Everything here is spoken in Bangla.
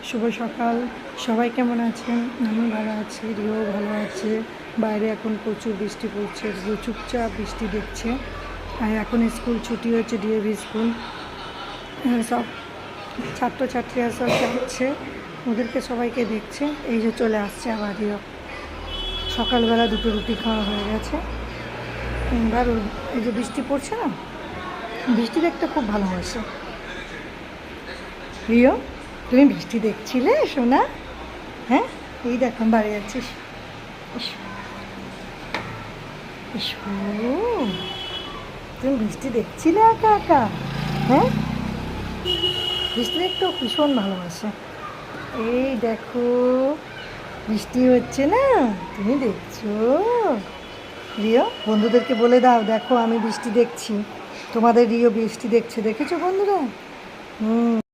শুভ সকাল। সবাই কেমন আছেন? আমি ভালো আছি, রিও ভালো আছে। বাইরে এখন প্রচুর বৃষ্টি পড়ছে, রিও চুপচাপ বৃষ্টি দেখছে। আর এখন স্কুল ছুটি হয়েছে, ডিএভি স্কুল। সব ছাত্রছাত্রীরা সব যাচ্ছে, ওদেরকে সবাইকে দেখছে। এই যে চলে আসছে আবার রিও। সকালবেলা দুটো রুটি খাওয়া হয়ে গেছে। এবার এই যে বৃষ্টি পড়ছে না, বৃষ্টি দেখতে খুব ভালোবাসে। রিও, তুমি বৃষ্টি দেখছিলে সোনা? হ্যাঁ, এই দেখো বাড়ি যাচ্ছিস। তুমি বৃষ্টি দেখছিলে একা একা? হ্যাঁ, বৃষ্টি দেখতেও ভীষণ ভালোবাসে। এই দেখো বৃষ্টি হচ্ছে না, তুমি দেখছো? রিও, বন্ধুদেরকে বলে দাও, দেখো আমি বৃষ্টি দেখছি। তোমাদের রিও বৃষ্টি দেখছে, দেখেছো বন্ধুরা? হুম।